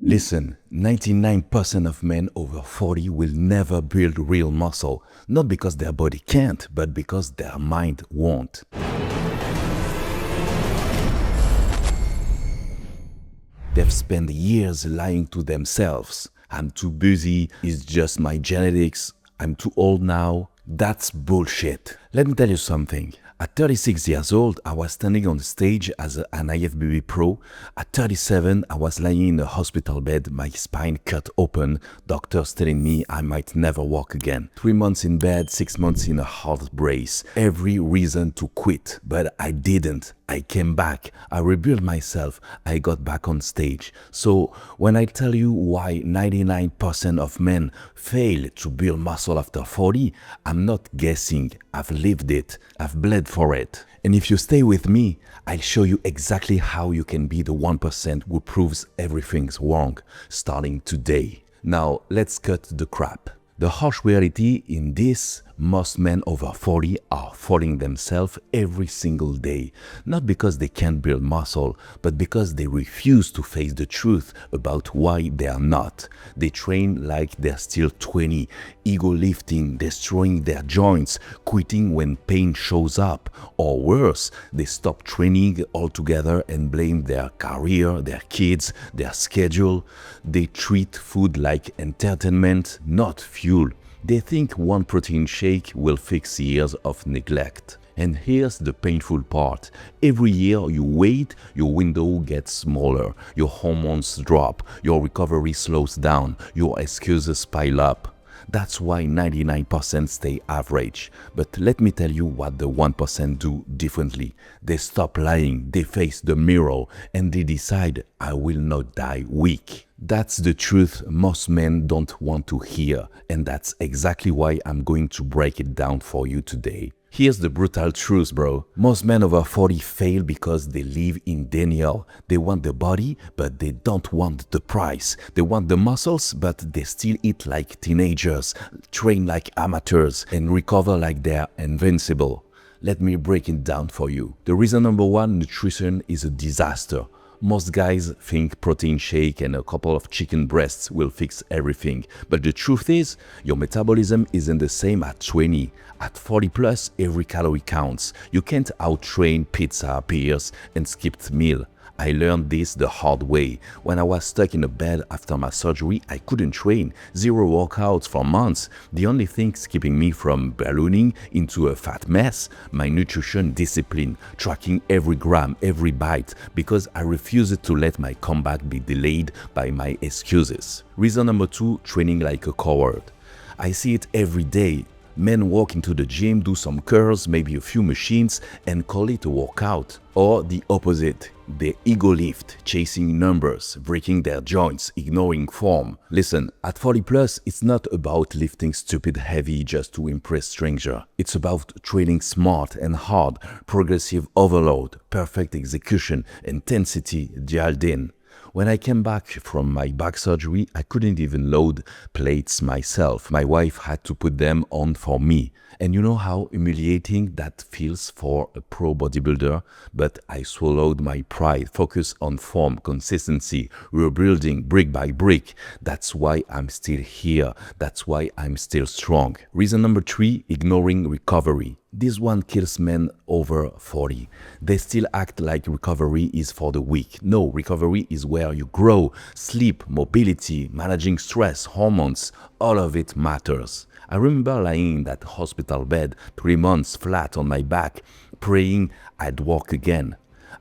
Listen, 99% of men over 40 will never build real muscle, not because their body can't, but because their mind won't. They've spent years lying to themselves. I'm too busy, it's just my genetics, I'm too old now. That's bullshit. Let me tell you something. At 36 years old, I was standing on stage as an IFBB Pro. At 37, I was lying in a hospital bed, my spine cut open, doctors telling me I might never walk again. 3 months in bed, 6 months in a heart brace. Every reason to quit, but I didn't. I came back, I rebuilt myself, I got back on stage. So when I tell you why 99% of men fail to build muscle after 40, I'm not guessing, I've lived it, I've bled for it. And if you stay with me, I'll show you exactly how you can be the 1% who proves everything's wrong, starting today. Now let's cut the crap. The harsh reality in this, most men over 40 are falling themselves every single day, not because they can't build muscle, but because they refuse to face the truth about why they are not. They train like they're still 20, ego lifting, destroying their joints, quitting when pain shows up, or worse, they stop training altogether and blame their career, their kids, their schedule. They treat food like entertainment, not fuel. They think one protein shake will fix years of neglect. And here's the painful part. Every year you wait, your window gets smaller, your hormones drop, your recovery slows down, your excuses pile up. That's why 99% stay average. But let me tell you what the 1% do differently. They stop lying, they face the mirror, and they decide, I will not die weak. That's the truth most men don't want to hear, and that's exactly why I'm going to break it down for you today. Here's the brutal truth, bro. Most men over 40 fail because they live in denial. They want the body, but they don't want the price. They want the muscles, but they still eat like teenagers, train like amateurs, and recover like they're invincible. Let me break it down for you. The reason number one, nutrition is a disaster. Most guys think protein shake and a couple of chicken breasts will fix everything. But the truth is, your metabolism isn't the same at 20. At 40 plus, every calorie counts. You can't out-train pizza, beers, and skipped meal. I learned this the hard way. When I was stuck in a bed after my surgery, I couldn't train. 0 workouts for months. The only thing keeping me from ballooning into a fat mess, my nutrition discipline, tracking every gram, every bite, because I refused to let my comeback be delayed by my excuses. Reason number two, training like a coward. I see it every day. Men walk into the gym, do some curls, maybe a few machines, and call it a workout. Or the opposite, they ego lift, chasing numbers, breaking their joints, ignoring form. Listen, at 40 plus, it's not about lifting stupid heavy just to impress strangers. It's about training smart and hard, progressive overload, perfect execution, intensity dialed in. When I came back from my back surgery, I couldn't even load plates myself. My wife had to put them on for me. And you know how humiliating that feels for a pro bodybuilder? But I swallowed my pride, focused on form, consistency, rebuilding brick by brick. That's why I'm still here. That's why I'm still strong. Reason number three, ignoring recovery. This one kills men over 40. They still act like recovery is for the weak. No, recovery is where you grow. Sleep, mobility, managing stress, hormones, all of it matters. I remember lying in that hospital bed 3 months flat on my back, praying I'd walk again.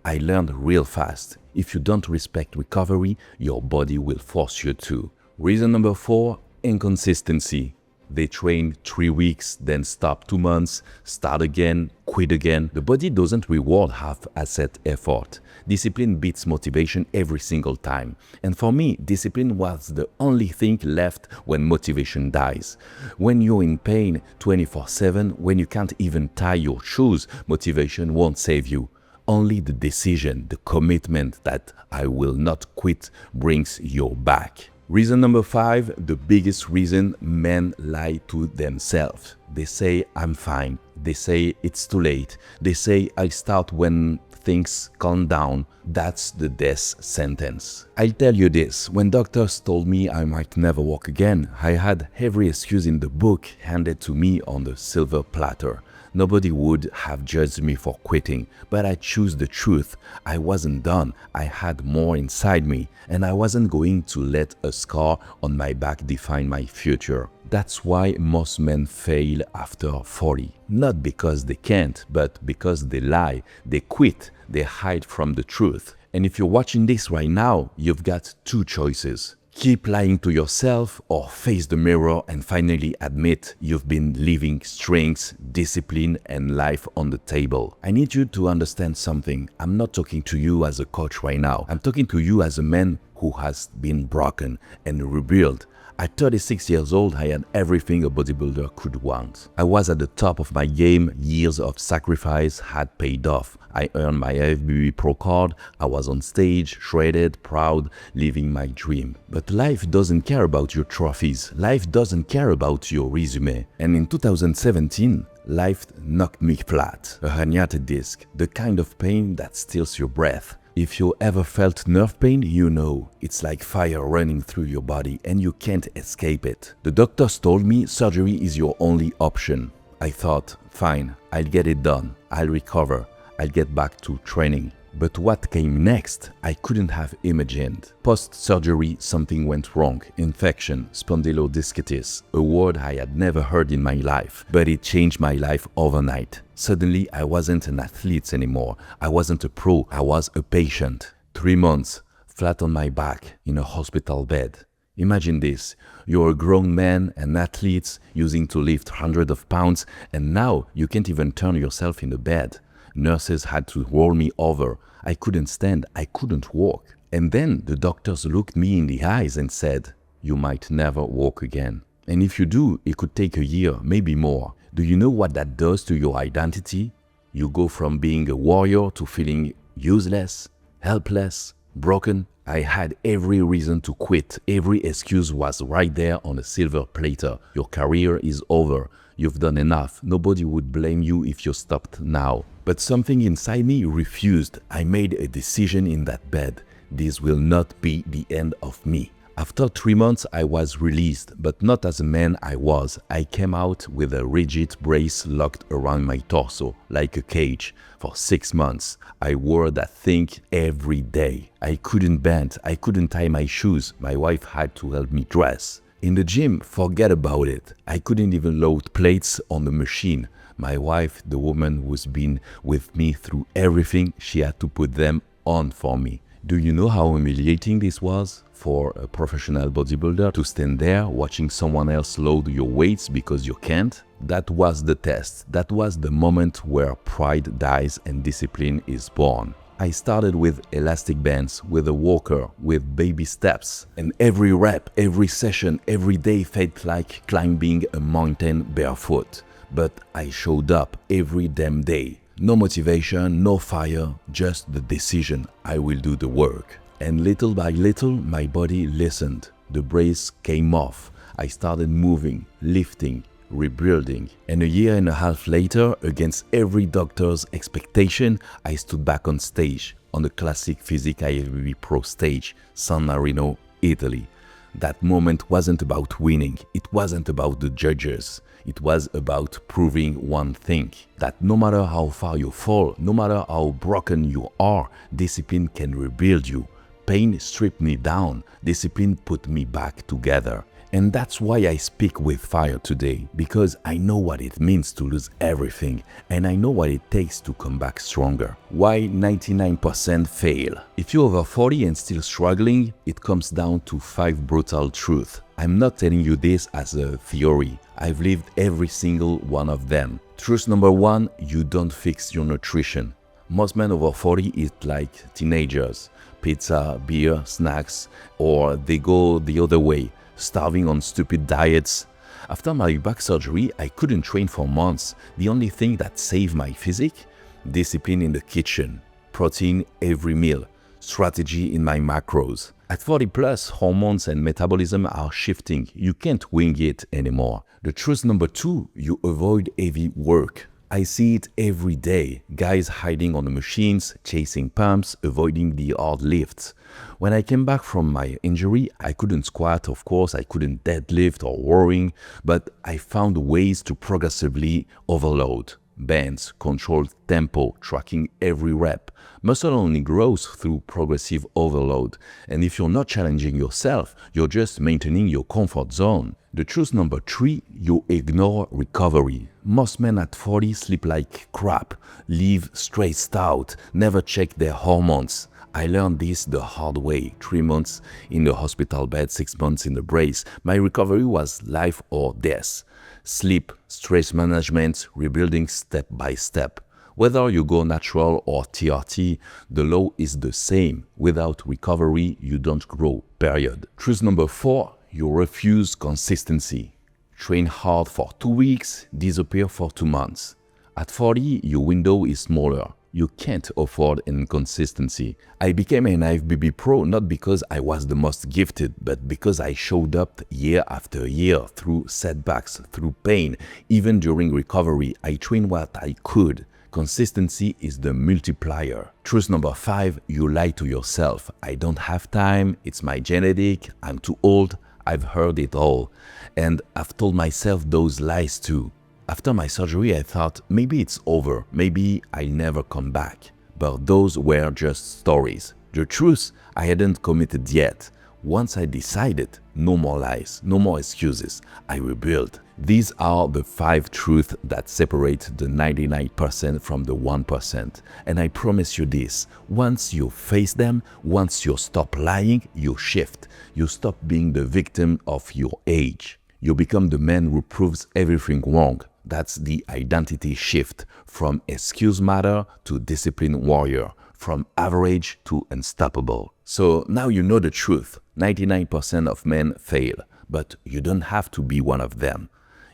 I learned real fast. If you don't respect recovery, your body will force you to. Reason number four, inconsistency. They train 3 weeks, then stop 2 months, start again, quit again. The body doesn't reward half-asset effort. Discipline beats motivation every single time. And for me, discipline was the only thing left when motivation dies. When you're in pain 24/7, when you can't even tie your shoes, motivation won't save you. Only the decision, the commitment that I will not quit brings you back. Reason number five, the biggest reason men lie to themselves. They say, I'm fine. They say, it's too late. They say, I'll start when things calm down, that's the death sentence. I'll tell you this, when doctors told me I might never walk again, I had every excuse in the book handed to me on the silver platter. Nobody would have judged me for quitting, but I chose the truth. I wasn't done, I had more inside me, and I wasn't going to let a scar on my back define my future. That's why most men fail after 40. Not because they can't, but because they lie, they quit, they hide from the truth. And if you're watching this right now, you've got two choices. Keep lying to yourself or face the mirror and finally admit you've been leaving strength, discipline, and life on the table. I need you to understand something. I'm not talking to you as a coach right now. I'm talking to you as a man who has been broken and rebuilt. At 36 years old, I had everything a bodybuilder could want. I was at the top of my game, years of sacrifice had paid off. I earned my IFBB Pro card, I was on stage, shredded, proud, living my dream. But life doesn't care about your trophies, life doesn't care about your resume. And in 2017, life knocked me flat. A herniated disc, the kind of pain that steals your breath. If you ever felt nerve pain, you know, it's like fire running through your body and you can't escape it. The doctors told me surgery is your only option. I thought, fine, I'll get it done, I'll recover, I'll get back to training. But what came next, I couldn't have imagined. Post-surgery, something went wrong. Infection, spondylodiscitis, a word I had never heard in my life, but it changed my life overnight. Suddenly, I wasn't an athlete anymore. I wasn't a pro, I was a patient. 3 months, flat on my back, in a hospital bed. Imagine this, you're a grown man, an athlete, using to lift hundreds of pounds, and now you can't even turn yourself in the bed. Nurses had to roll me over. I couldn't stand, I couldn't walk. And then the doctors looked me in the eyes and said, you might never walk again. And if you do, it could take a year, maybe more. Do you know what that does to your identity? You go from being a warrior to feeling useless, helpless, broken. I had every reason to quit. Every excuse was right there on a silver platter. Your career is over. You've done enough. Nobody would blame you if you stopped now. But something inside me refused. I made a decision in that bed. This will not be the end of me. After 3 months, I was released, but not as a man I was. I came out with a rigid brace locked around my torso, like a cage. For 6 months, I wore that thing every day. I couldn't bend, I couldn't tie my shoes. My wife had to help me dress. In the gym, forget about it. I couldn't even load plates on the machine. My wife, the woman who's been with me through everything, she had to put them on for me. Do you know how humiliating this was for a professional bodybuilder to stand there watching someone else load your weights because you can't? That was the test. That was the moment where pride dies and discipline is born. I started with elastic bands, with a walker, with baby steps. And every rep, every session, every day felt like climbing a mountain barefoot. But I showed up every damn day. No motivation, no fire, just the decision, I will do the work. And little by little, my body listened. The brace came off. I started moving, lifting, rebuilding. And a year and a half later, against every doctor's expectation, I stood back on stage, on the classic Physique IFBB Pro stage, San Marino, Italy. That moment wasn't about winning. It wasn't about the judges. It was about proving one thing, that no matter how far you fall, no matter how broken you are, discipline can rebuild you. Pain stripped me down, discipline put me back together. And that's why I speak with fire today, because I know what it means to lose everything, and I know what it takes to come back stronger. Why 99% fail? If you're over 40 and still struggling, it comes down to 5 brutal truths. I'm not telling you this as a theory. I've lived every single one of them. Truth number 1, you don't fix your nutrition. Most men over 40 eat like teenagers. Pizza, beer, snacks, or they go the other way, starving on stupid diets. After my back surgery, I couldn't train for months. The only thing that saved my physique? Discipline in the kitchen, protein every meal, strategy in my macros. At 40 plus, hormones and metabolism are shifting. You can't wing it anymore. The truth number 2, you avoid heavy work. I see it every day. Guys hiding on the machines, chasing pumps, avoiding the hard lifts. When I came back from my injury, I couldn't squat, of course, I couldn't deadlift or rowing, but I found ways to progressively overload. Bands, controlled tempo, tracking every rep. Muscle only grows through progressive overload. And if you're not challenging yourself, you're just maintaining your comfort zone. The truth number 3, you ignore recovery. Most men at 40 sleep like crap, live stressed out, never check their hormones. I learned this the hard way. 3 months in the hospital bed, 6 months in the brace. My recovery was life or death. Sleep, stress management, rebuilding step by step. Whether you go natural or TRT, the law is the same. Without recovery, you don't grow, period. Truth number 4, you refuse consistency. Train hard for 2 weeks, disappear for 2 months. At 40, your window is smaller. You can't afford inconsistency. I became an IFBB Pro not because I was the most gifted, but because I showed up year after year through setbacks, through pain. Even during recovery, I trained what I could. Consistency is the multiplier. Truth number 5, you lie to yourself. I don't have time, it's my genetic, I'm too old. I've heard it all. And I've told myself those lies too. After my surgery, I thought maybe it's over, maybe I'll never come back. But those were just stories. The truth, I hadn't committed yet. Once I decided, no more lies, no more excuses. I rebuilt. These are the 5 truths that separate the 99% from the 1%. And I promise you this, once you face them, once you stop lying, you shift. You stop being the victim of your age. You become the man who proves everything wrong. That's the identity shift from excuse matter to discipline warrior, from average to unstoppable. So now you know the truth. 99% of men fail, but you don't have to be one of them.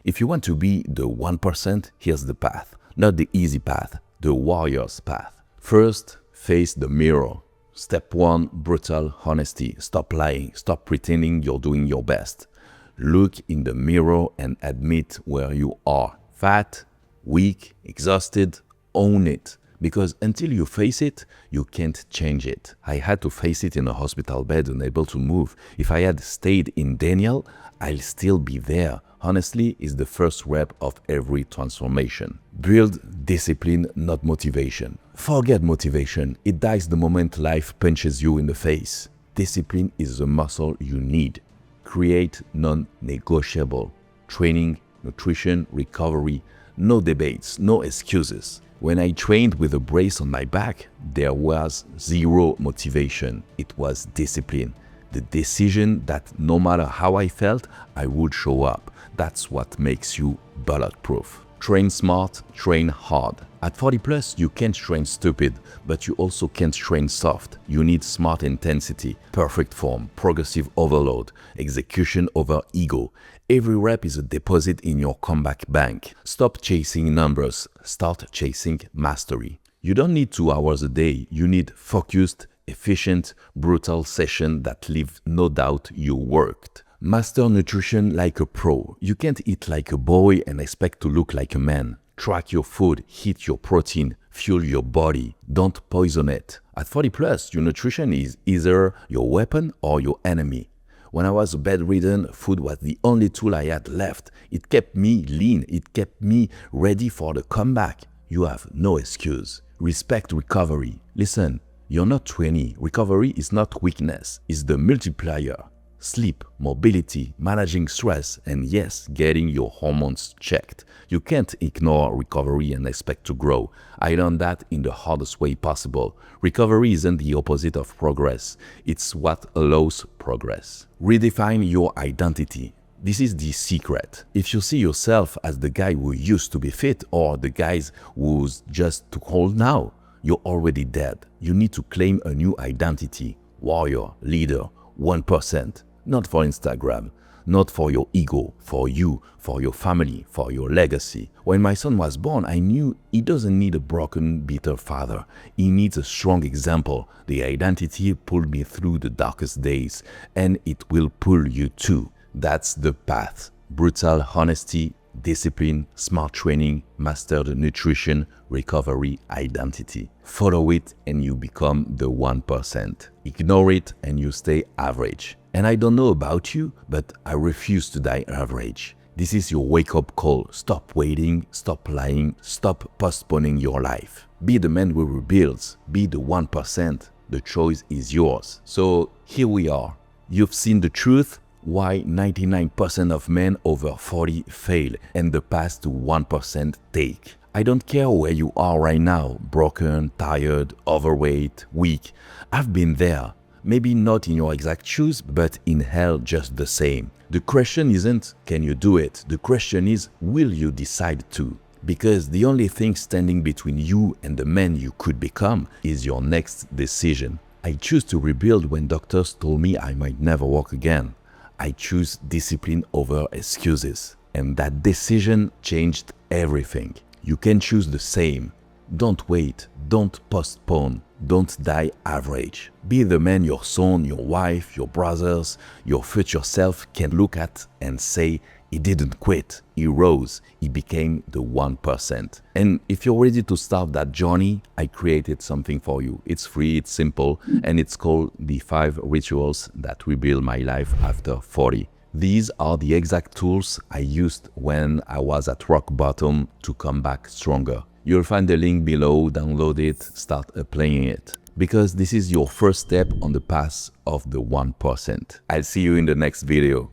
If you want to be the 1%, here's the path. Not the easy path, the warrior's path. First, face the mirror. Step 1, brutal honesty. Stop lying, stop pretending you're doing your best. Look in the mirror and admit where you are. Fat, weak, exhausted, own it. Because until you face it, you can't change it. I had to face it in a hospital bed, unable to move. If I had stayed in Daniel, I'll still be there. Honestly, is the first rep of every transformation. Build discipline, not motivation. Forget motivation. It dies the moment life punches you in the face. Discipline is the muscle you need. Create non-negotiable. Training, nutrition, recovery. No debates, no excuses. When I trained with a brace on my back, there was zero motivation. It was discipline. The decision that no matter how I felt, I would show up. That's what makes you bulletproof. Train smart, train hard. At 40 plus, you can't train stupid, but you also can't train soft. You need smart intensity, perfect form, progressive overload, execution over ego. Every rep is a deposit in your comeback bank. Stop chasing numbers, start chasing mastery. You don't need 2 hours a day, you need focused, efficient, brutal session that leave no doubt you worked. Master nutrition like a pro. You can't eat like a boy and expect to look like a man. Track your food, hit your protein, fuel your body. Don't poison it. At 40 plus, your nutrition is either your weapon or your enemy. When I was bedridden, food was the only tool I had left. It kept me lean. It kept me ready for the comeback. You have no excuse. Respect recovery. Listen, you're not 20. Recovery is not weakness. It's the multiplier. Sleep, mobility, managing stress, and yes, getting your hormones checked. You can't ignore recovery and expect to grow. I learned that in the hardest way possible. Recovery isn't the opposite of progress. It's what allows progress. Redefine your identity. This is the secret. If you see yourself as the guy who used to be fit or the guys who's just too old now, you're already dead. You need to claim a new identity. Warrior, leader, 1%. Not for Instagram, not for your ego, for you, for your family, for your legacy. When my son was born, I knew he doesn't need a broken, bitter father. He needs a strong example. The identity pulled me through the darkest days, and it will pull you too. That's the path. Brutal honesty, discipline, smart training, master the nutrition, recovery, identity. Follow it and you become the 1%. Ignore it and you stay average. And I don't know about you, but I refuse to die average. This is your wake-up call. Stop waiting, stop lying, stop postponing your life. Be the man who rebuilds. Be the 1%. The choice is yours. So here we are. You've seen the truth, why 99% of men over 40 fail and the path to 1% take. I don't care where you are right now, broken, tired, overweight, weak. I've been there. Maybe not in your exact shoes, but in hell just the same. The question isn't, can you do it? The question is, will you decide to? Because the only thing standing between you and the man you could become is your next decision. I choose to rebuild when doctors told me I might never walk again. I choose discipline over excuses. And that decision changed everything. You can choose the same. Don't wait, don't postpone, don't die average. Be the man your son, your wife, your brothers, your future self can look at and say, he didn't quit, he rose, he became the 1%. And if you're ready to start that journey, I created something for you. It's free, it's simple, and it's called the 5 rituals that rebuild my life after 40. These are the exact tools I used when I was at rock bottom to come back stronger. You'll find the link below, download it, start applying it. Because this is your first step on the path of the 1%. I'll see you in the next video.